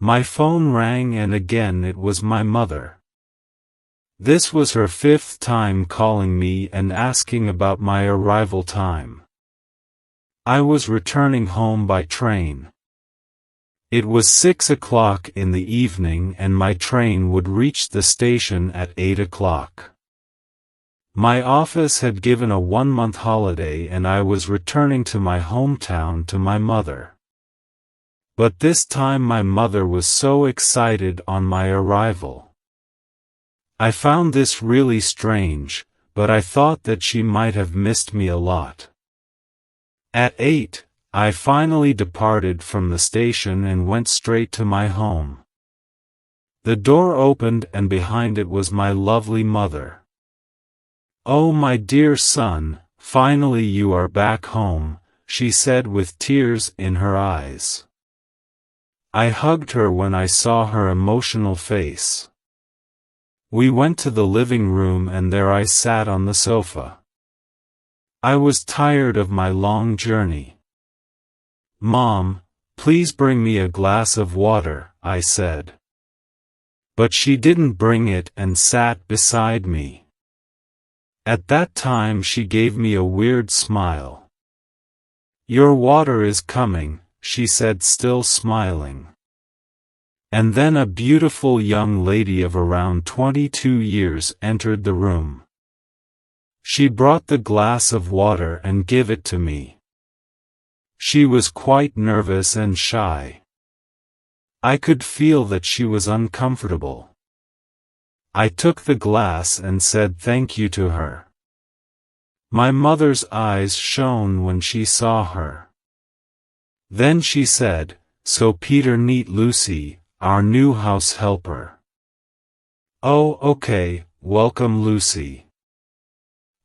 My phone rang and again it was my mother. This was her 5th time calling me and asking about my arrival time. I was returning home by train. It was 6 o'clock in the evening and my train would reach the station at 8 o'clock. My office had given a 1-month holiday and I was returning to my hometown to my mother. But this time my mother was so excited on my arrival. I found this really strange, but I thought that she might have missed me a lot. At 8, I finally departed from the station and went straight to my home. The door opened and behind it was my lovely mother. "Oh, my dear son, finally you are back home," she said with tears in her eyes. I hugged her when I saw her emotional face. We went to the living room and there I sat on the sofa. I was tired of my long journey. "Mom, please bring me a glass of water," I said. But she didn't bring it and sat beside me. At that time she gave me a weird smile. "Your water is coming," she said, still smiling. And then a beautiful young lady of around 22 years entered the room. She brought the glass of water and gave it to me. She was quite nervous and shy. I could feel that she was uncomfortable. I took the glass and said thank you to her. My mother's eyes shone when she saw her. Then she said, "So Peter meet Lucy, our new house helper." "Oh, okay, welcome Lucy,"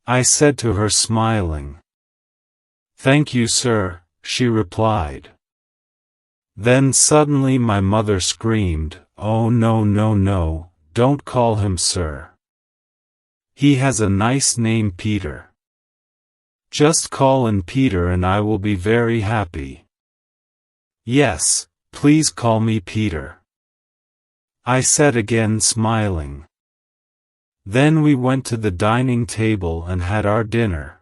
I said to her, smiling. "Thank you, sir," she replied. Then suddenly my mother screamed, "Oh no no no, don't call him sir. He has a nice name, Peter. Just call him Peter and I will be very happy." "Yes, please call me Peter," I said again, smiling. Then we went to the dining table and had our dinner.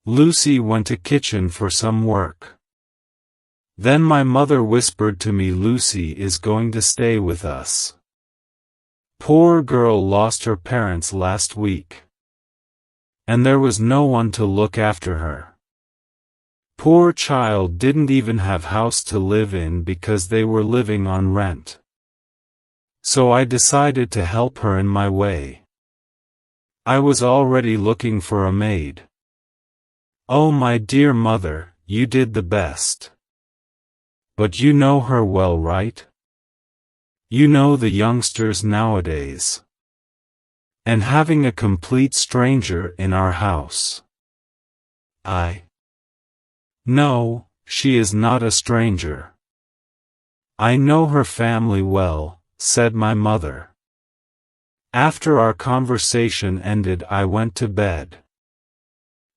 Lucy went to kitchen for some work. Then my mother whispered to me, "Lucy is going to stay with us. Poor girl lost her parents last week. And there was no one to look after her. Poor child didn't even have house to live in because they were living on rent. So I decided to help her in my way. I was already looking for a maid." "Oh, my dear mother, you did the best. But you know her well, right? You know the youngsters nowadays. And having a complete stranger in our house." "No, she is not a stranger. I know her family well," said my mother. After our conversation ended, I went to bed.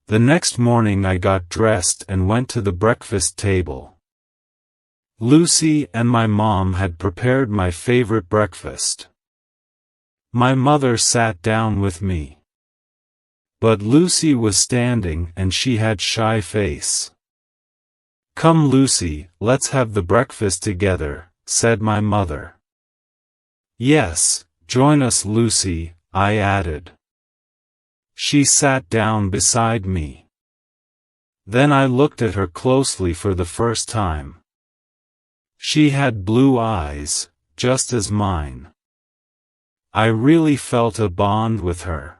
The next morning I got dressed and went to the breakfast table. Lucy and my mom had prepared my favorite breakfast. My mother sat down with me. But Lucy was standing and she had shy face. "Come Lucy, let's have the breakfast together," said my mother. "Yes, join us Lucy," I added. She sat down beside me. Then I looked at her closely for the first time. She had blue eyes, just as mine. I really felt a bond with her.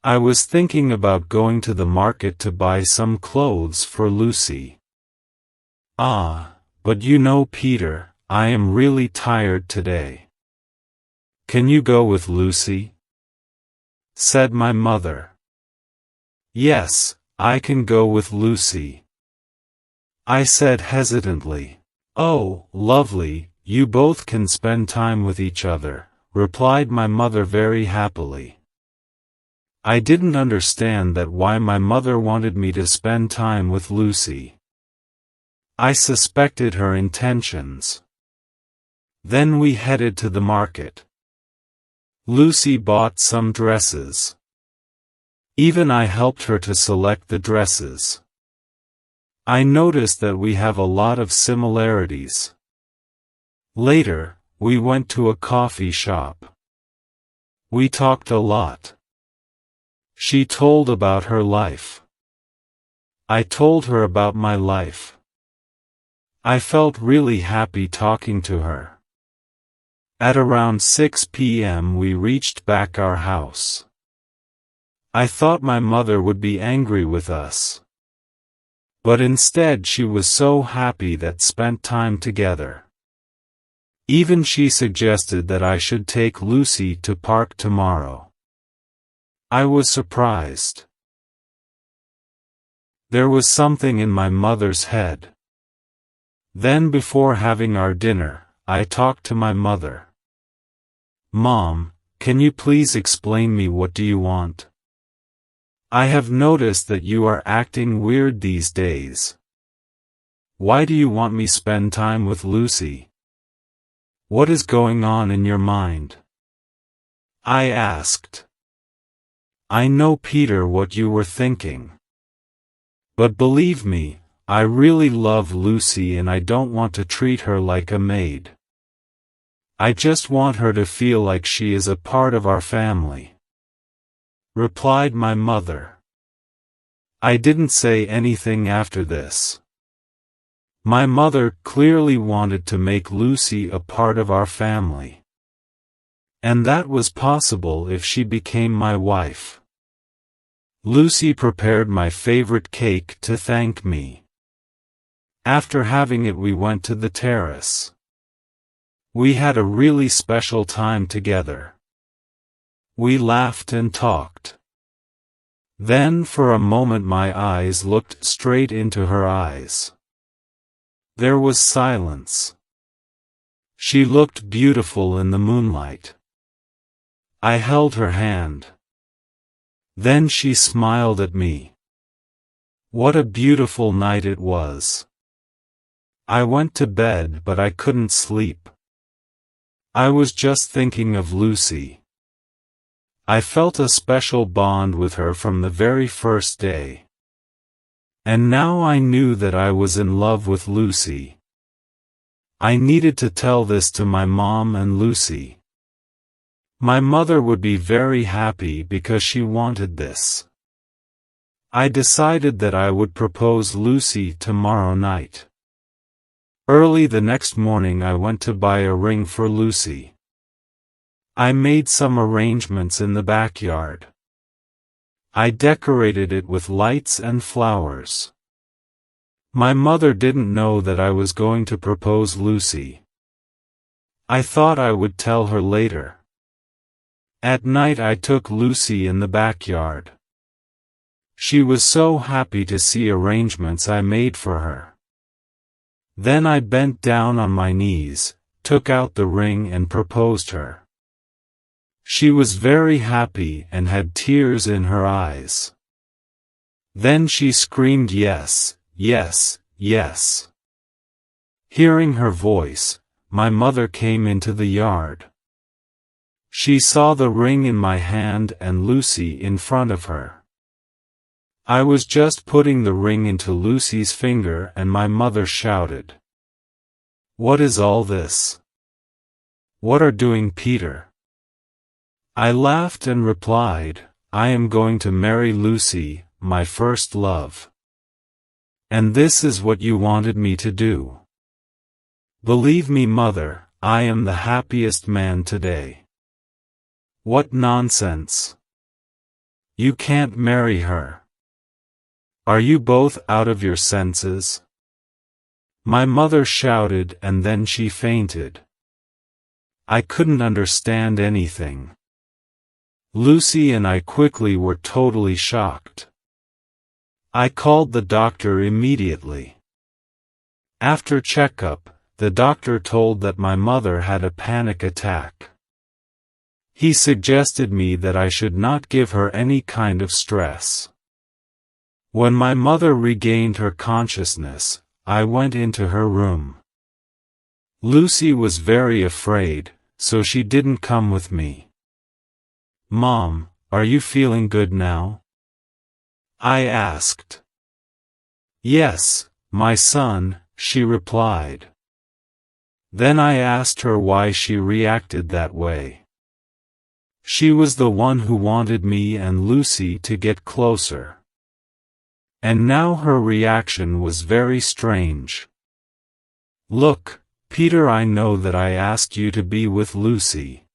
I was thinking about going to the market to buy some clothes for Lucy. But you know, Peter, I am really tired today. Can you go with Lucy?" said my mother. "Yes, I can go with Lucy," I said hesitantly. "Oh, lovely, you both can spend time with each other," replied my mother very happily. I didn't understand why my mother wanted me to spend time with Lucy. I suspected her intentions. Then we headed to the market. Lucy bought some dresses. Even I helped her to select the dresses. I noticed that we have a lot of similarities. Later, we went to a coffee shop. We talked a lot. She told about her life. I told her about my life. I felt really happy talking to her. At around 6 p.m. we reached back our house. I thought my mother would be angry with us. But instead she was so happy that spent time together. Even she suggested that I should take Lucy to park tomorrow. I was surprised. There was something in my mother's head. Then before having our dinner, I talked to my mother. Mom, can you please explain me what do you want? I have noticed that you are acting weird these days. Why do you want me spend time with Lucy? What is going on in your mind? I asked. I know, Peter, what you were thinking. But believe me, I really love Lucy and I don't want to treat her like a maid. I just want her to feel like she is a part of our family, replied my mother. I didn't say anything after this. My mother clearly wanted to make Lucy a part of our family. And that was possible if she became my wife. Lucy prepared my favorite cake to thank me. After having it, we went to the terrace. We had a really special time together. We laughed and talked. Then for a moment my eyes looked straight into her eyes. There was silence. She looked beautiful in the moonlight. I held her hand. Then she smiled at me. What a beautiful night it was. I went to bed but I couldn't sleep. I was just thinking of Lucy. I felt a special bond with her from the very first day. And now I knew that I was in love with Lucy. I needed to tell this to my mom and Lucy. My mother would be very happy because she wanted this. I decided that I would propose Lucy tomorrow night. Early the next morning I went to buy a ring for Lucy. I made some arrangements in the backyard. I decorated it with lights and flowers. My mother didn't know that I was going to propose Lucy. I thought I would tell her later. At night I took Lucy in the backyard. She was so happy to see arrangements I made for her. Then I bent down on my knees, took out the ring and proposed her. She was very happy and had tears in her eyes. Then she screamed yes, yes, yes. Hearing her voice, my mother came into the yard. She saw the ring in my hand and Lucy in front of her. I was just putting the ring into Lucy's finger and my mother shouted, "What is all this? What are doing, Peter?" I laughed and replied, "I am going to marry Lucy, my first love. And this is what you wanted me to do. Believe me, mother, I am the happiest man today." What nonsense! You can't marry her. Are you both out of your senses? My mother shouted and then she fainted. I couldn't understand anything. Lucy and I quickly were totally shocked. I called the doctor immediately. After checkup, the doctor told that my mother had a panic attack. He suggested me that I should not give her any kind of stress. When my mother regained her consciousness, I went into her room. Lucy was very afraid, so she didn't come with me. "Mom, are you feeling good now?" I asked. "Yes, my son," she replied. Then I asked her why she reacted that way. She was the one who wanted me and Lucy to get closer. And now her reaction was very strange. "Look, Peter, I know that I asked you to be with Lucy.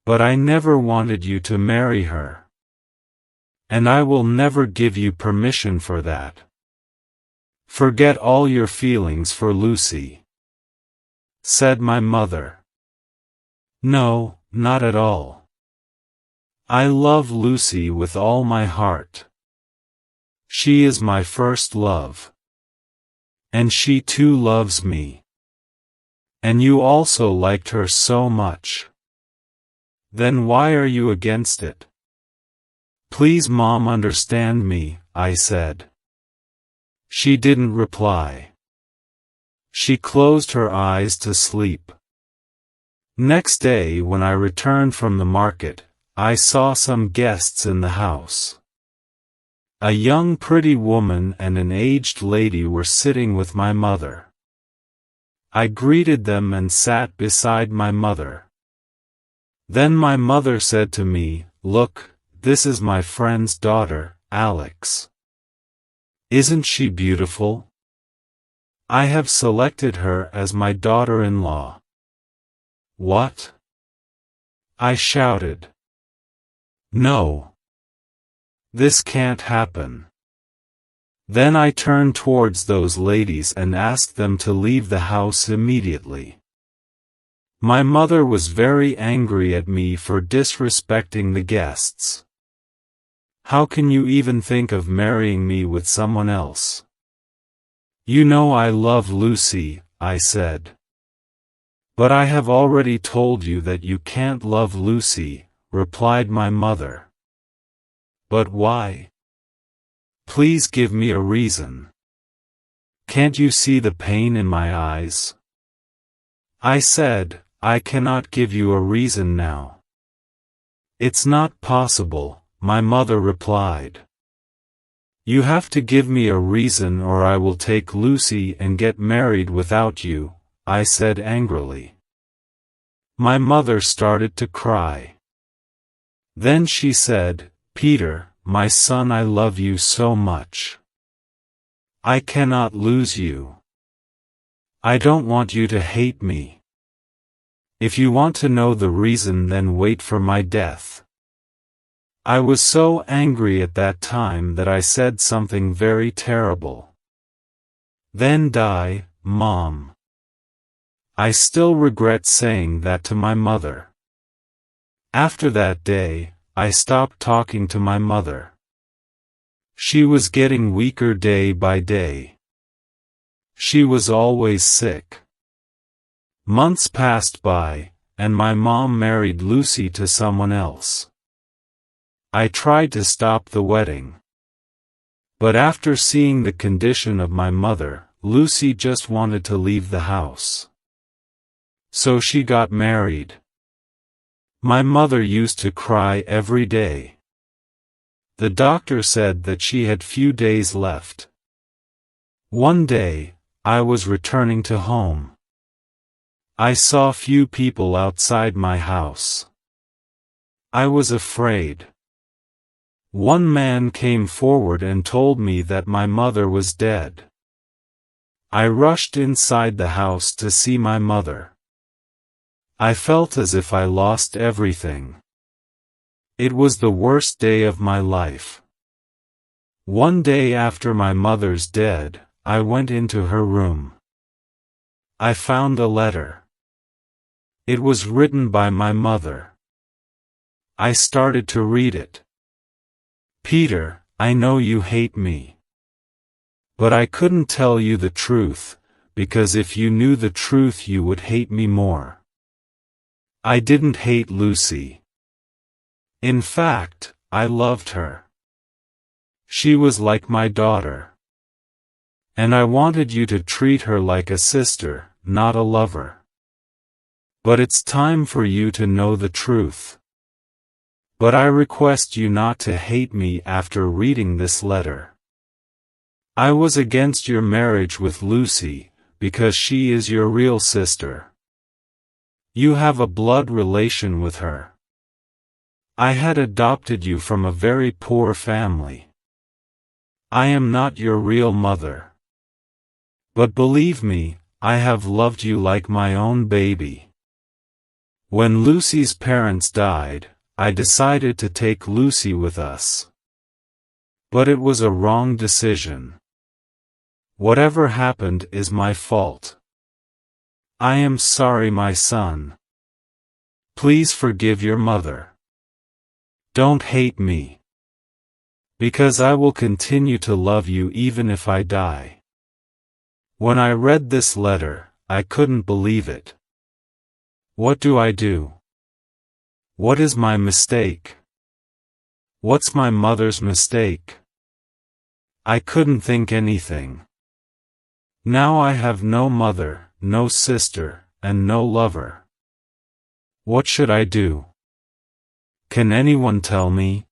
But I never wanted you to marry her. And I will never give you permission for that. Forget all your feelings for Lucy," said my mother. "No, not at all. I love Lucy with all my heart. She is my first love. And she too loves me. And you also liked her so much. Then why are you against it?" "Please, Mom, understand me," I said. She didn't reply. She closed her eyes to sleep. Next day when I returned from the market, I saw some guests in the house. A young pretty woman and an aged lady were sitting with my mother. I greeted them and sat beside my mother. Then my mother said to me, "Look, this is my friend's daughter, Alex. Isn't she beautiful? I have selected her as my daughter-in-law." "What?" I shouted. "No. This can't happen." Then I turned towards those ladies and asked them to leave the house immediately. My mother was very angry at me for disrespecting the guests. "How can you even think of marrying me with someone else?" "You know I love Lucy," I said. "But I have already told you that you can't love Lucy," replied my mother. "But why? Please give me a reason. Can't you see the pain in my eyes?" I said, "I cannot give you a reason now." "It's not possible," my mother replied. "You have to give me a reason or I will take Lucy and get married without you," I said angrily. My mother started to cry. Then she said, "Peter, my son, I love you so much. I cannot lose you. I don't want you to hate me. If you want to know the reason, then wait for my death." I was so angry at that time that I said something very terrible. "Then die, Mom." I still regret saying that to my mother. After that day, I stopped talking to my mother. She was getting weaker day by day. She was always sick. Months passed by, and my mom married Lucy to someone else. I tried to stop the wedding. But after seeing the condition of my mother, Lucy just wanted to leave the house. So she got married. My mother used to cry every day. The doctor said that she had few days left. One day, I was returning to home. I saw few people outside my house. I was afraid. One man came forward and told me that my mother was dead. I rushed inside the house to see my mother. I felt as if I lost everything. It was the worst day of my life. One day after my mother's death, I went into her room. I found a letter. It was written by my mother. I started to read it. "Peter, I know you hate me. But I couldn't tell you the truth, because if you knew the truth you would hate me more. I didn't hate Lucy. In fact, I loved her. She was like my daughter. And I wanted you to treat her like a sister, not a lover. But it's time for you to know the truth. But I request you not to hate me after reading this letter. I was against your marriage with Lucy, because she is your real sister. You have a blood relation with her. I had adopted you from a very poor family. I am not your real mother. But believe me, I have loved you like my own baby. When Lucy's parents died, I decided to take Lucy with us. But it was a wrong decision. Whatever happened is my fault. I am sorry, my son. Please forgive your mother. Don't hate me. Because I will continue to love you even if I die. When I read this letter, I couldn't believe it. What do I do? What is my mistake? What's my mother's mistake? I couldn't think anything. Now I have no mother, no sister, and no lover. What should I do? Can anyone tell me?